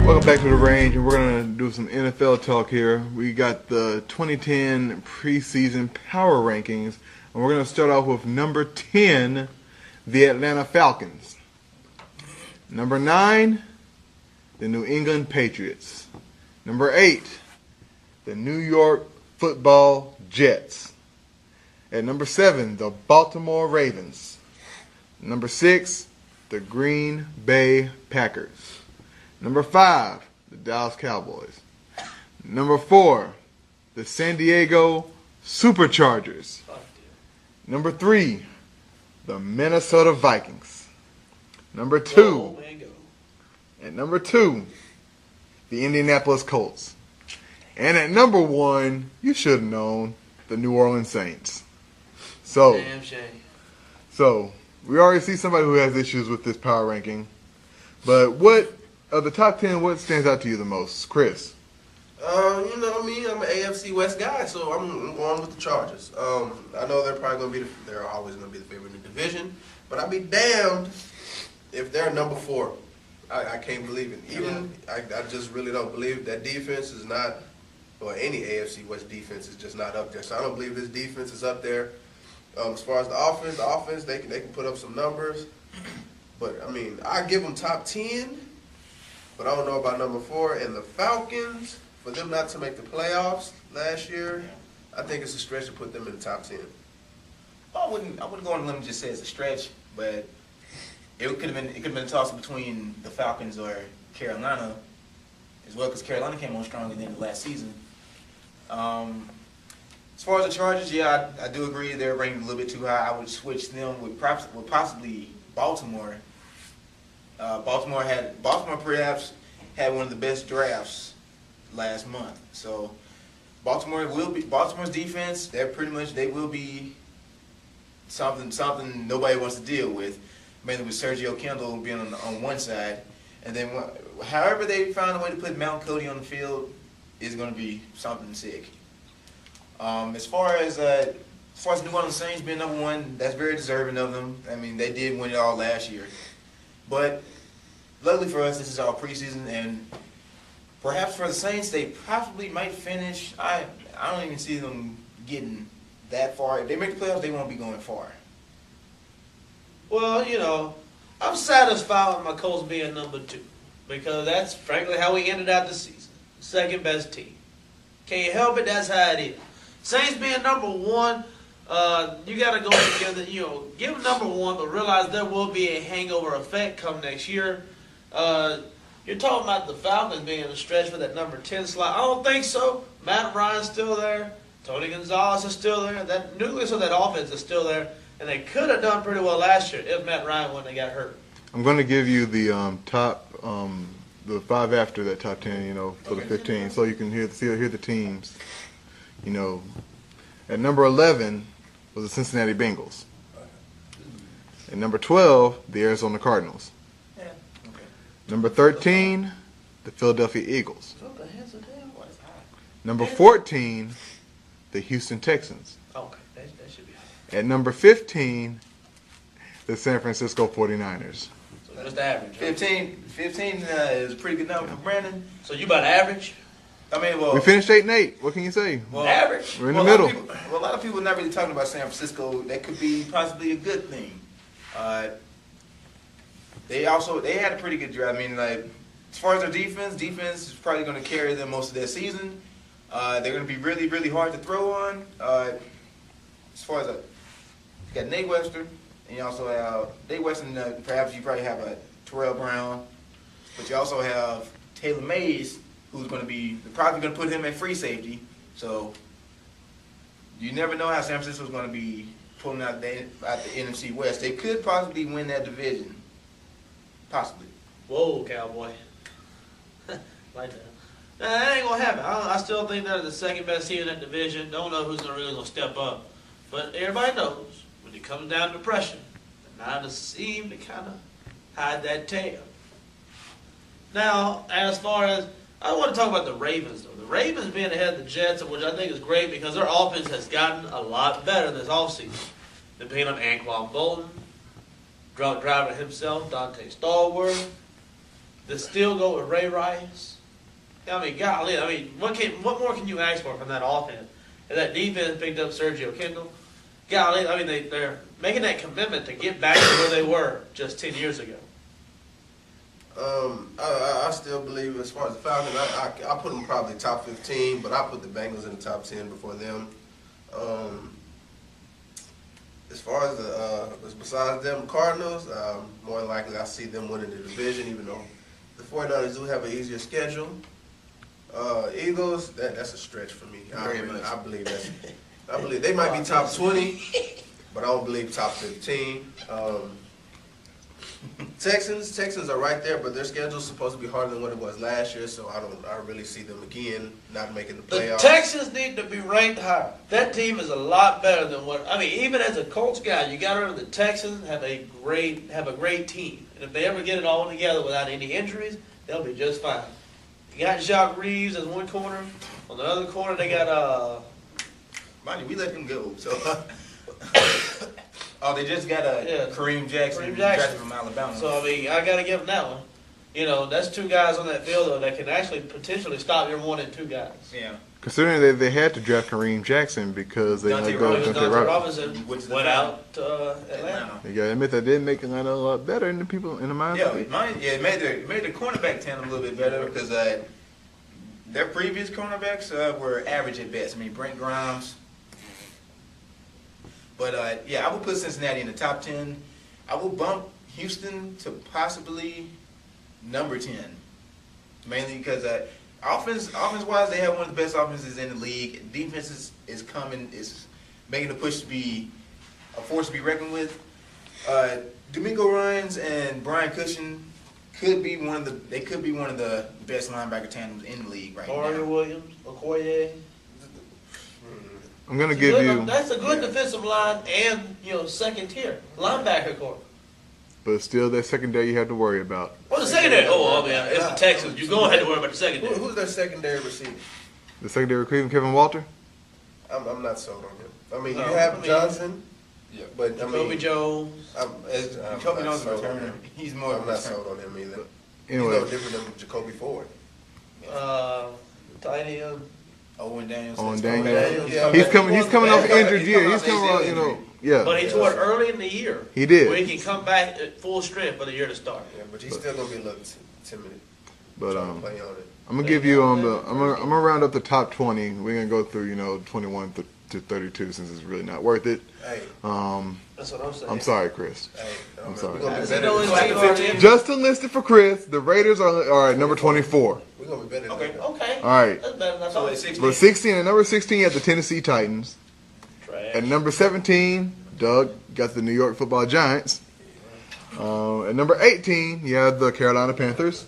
Welcome back to the range, and we're going to do some NFL talk here. We got the 2010 preseason power rankings, and we're going to start off with number 10, the Atlanta Falcons. Number 9, the New England Patriots. Number 8, the New York Football Jets. At number 7, the Baltimore Ravens. Number 6, the Green Bay Packers. Number 5, the Dallas Cowboys. Number 4, the San Diego Superchargers. Number 3, the Minnesota Vikings. Number 2, at number 2, the Indianapolis Colts. And at number 1, you should have known, the New Orleans Saints. Damn shame. So we already see somebody who has issues with this power ranking. But what of the top 10, what stands out to you the most, Chris? You know me, I'm an AFC West guy, so I'm going with the Chargers. I know they're probably going to be, they're always going to be the favorite in the division, but I'd be damned if they're number 4. I can't believe it. I just really don't believe that defense is not, or any AFC West defense is just not up there. So I don't believe this defense is up there. As far as the offense, they can put up some numbers. But, I mean, I give them top 10, but I don't know about number 4. And the Falcons, for them not to make the playoffs last year, I think it's a stretch to put them in the top 10. I wouldn't go on a limb and just say it's a stretch, but it could have been a toss between the Falcons or Carolina as well, because Carolina came on stronger than the last season. As far as the Chargers, yeah, I do agree they're ranked a little bit too high. I would switch them with possibly Baltimore. Baltimore perhaps had one of the best drafts last month. So Baltimore's defense, they will be something nobody wants to deal with, mainly with Sergio Kendall being on one side, and then however they find a way to put Mount Cody on the field is going to be something sick. As far as New Orleans Saints being number 1, that's very deserving of them. I mean, they did win it all last year. But luckily for us, this is our preseason, and perhaps for the Saints, they probably might finish. I don't even see them getting that far. If they make the playoffs, they won't be going far. Well, you know, I'm satisfied with my Colts being number 2 because that's frankly how we ended out the season. Second best team. Can't help it, that's how it is. Saints being number 1, you got to go together, give them number 1, but realize there will be a hangover effect come next year. You're talking about the Falcons being a stretch for that number 10 slot. I don't think so. Matt Ryan's still there. Tony Gonzalez is still there. That nucleus of that offense is still there. And they could have done pretty well last year if Matt Ryan wouldn't have got hurt. I'm going to give you the top, the 5 after that top 10, for the 15, so you can hear the teams. At number 11 was the Cincinnati Bengals. At number 12, the Arizona Cardinals. Yeah. Okay. Number 13, the Philadelphia Eagles. Number 14, the Houston Texans. Okay, that should be high. At number 15, the San Francisco 49ers. So just average. 15 is a pretty good number for Brandon. So you about average? I mean, well, We finished 8-8. What can you say? Well, average. We're in the middle. A lot of people are not really talking about San Francisco. That could be possibly a good thing. They had a pretty good draft. I mean, like, as far as their defense is probably going to carry them most of their season. They're going to be really, really hard to throw on. As far as you got Nate Webster, and you also have Nate Webster. Perhaps you probably have a Terrell Brown, but you also have Taylor Mays, who's going to be probably going to put him at free safety. So you never know how San Francisco's going to be pulling out the NFC West. They could possibly win that division. Possibly. Whoa, Cowboy. Like that. Nah, that ain't going to happen. I still think they're the second best team in that division. Don't know who's really going to step up. But everybody knows when it comes down to pressure, the Niners seem to kind of hide that tail. Now, as far as I want to talk about the Ravens, though. The Ravens being ahead of the Jets, which I think is great because their offense has gotten a lot better this offseason. Depending on Anquan Bolton, drunk driver himself, Dante Stallworth, to still go with Ray Rice. I mean, golly, what more can you ask for from that offense? And that defense picked up Sergio Kendall. Golly, I mean, they're making that commitment to get back to where they were just 10 years ago. I still believe as far as the Falcons, I put them probably top 15, but I put the Bengals in the top 10 before them. As far as besides them, Cardinals, more than likely I see them winning the division, even though the 49ers do have an easier schedule. Eagles, that's a stretch for me. I believe they might be top 20, but I don't believe top 15. Texans are right there, but their schedule's supposed to be harder than what it was last year, so I really see them again not making the playoffs. The Texans need to be ranked higher. That team is a lot better than even as a Colts guy, you got to remember the Texans have a great team, and if they ever get it all together without any injuries, they'll be just fine. You got Jacques Reeves as one corner. On the other corner, they got Mind you, we let them go. So, they just got Kareem Jackson from Alabama. So I got to give them that one. You know, that's two guys on that field though, that can actually potentially stop your 1 and 2 guys. Yeah. Considering they had to draft Kareem Jackson because they let go of Dante Robinson went out to Atlanta. You gotta admit that did make Atlanta a lot better in the people in the minds of people. It made the cornerback tandem a little bit better because their previous cornerbacks were average at best. I mean, Brent Grimes. But I would put Cincinnati in the top 10. I would bump Houston to possibly number 10, mainly because offense-wise, they have one of the best offenses in the league. Defense is making a push to be a force to be reckoned with. D'Amico Ryans and Brian Cushing could be one of the best linebacker tandems in the league right now. Mario Williams, Okoye. I'm gonna give you. That's a good defensive line and second tier linebacker corps. But still, that secondary you have to worry about. Well, the secondary. It's the Texans. You're gonna have to worry about the secondary. Who's their secondary receiver? The secondary receiver, Kevin Walter. I'm not sold on him. I mean, you have Johnson. Yeah, but Jacoby Jones. Jacoby Jones is a returner. He's more. I'm not sold on him either. Anyway, He's no different than Jacoby Ford. Tight end. Owen Daniels. Yeah, he's coming off injured year. He's coming off, yeah. But he tore it early in the year. He did. Where he can come back at full strength for the year to start. Yeah, but he's still gonna be a little timid. But play on it. I'm gonna give you I'm gonna round up the top 20. We're gonna go through 21 to 32 since it's really not worth it. Hey. That's what I'm saying. I'm sorry, Chris. Hey, I'm sorry. Just to list it for Chris, the Raiders are at number 24. We're gonna be better. Okay. All right. That's better than I thought. 16. But 16 at number 16 you have the Tennessee Titans. Trash. At number 17, Doug got the New York Football Giants. At number 18, you have the Carolina Panthers.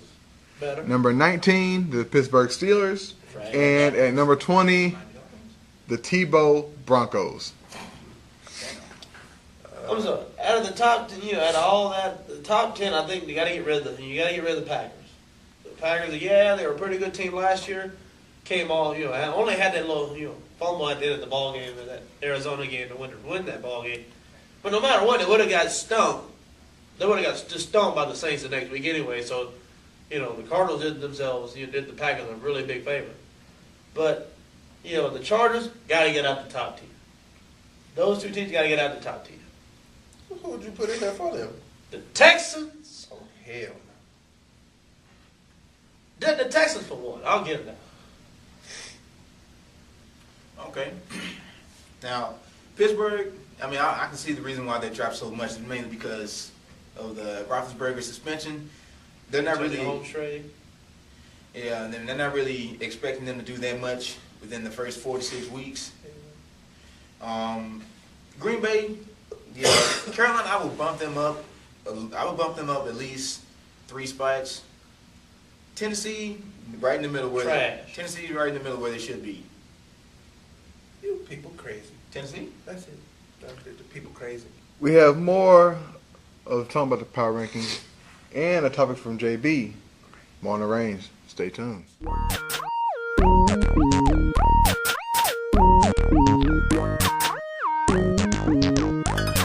Better. Number 19, the Pittsburgh Steelers. Trash. And at number 20, the Tebow Broncos. I'm sorry. Out of the top 10, out of all that, the top 10, I think you got to get rid of the Packers. The Packers, they were a pretty good team last year. Came all, only had that little, fumble at the end of the ball game, or that Arizona game to win that ball game. But no matter what, they would have got stumped. They would have got just stumped by the Saints the next week anyway. So, the Cardinals did the Packers a really big favor. But, the Chargers got to get out the top 10. Those two teams got to get out the top 10. Who would you put in there for them? The Texans. Oh, hell The Texans for one. I'll give them that. Okay. Now, Pittsburgh, I can see the reason why they dropped so much, mainly because of the Roethlisberger suspension. They're not really home trade. Yeah, and they're not really expecting them to do that much within the first 4 to 6 weeks. Green Bay, Carolina, I would bump them up. At least 3 spots. Tennessee, right in the middle where Tennessee, right in the middle where they should be. You people crazy. Tennessee? That's it. The people crazy. We have more of talking about the power rankings and a topic from JB. More on the range. Stay tuned.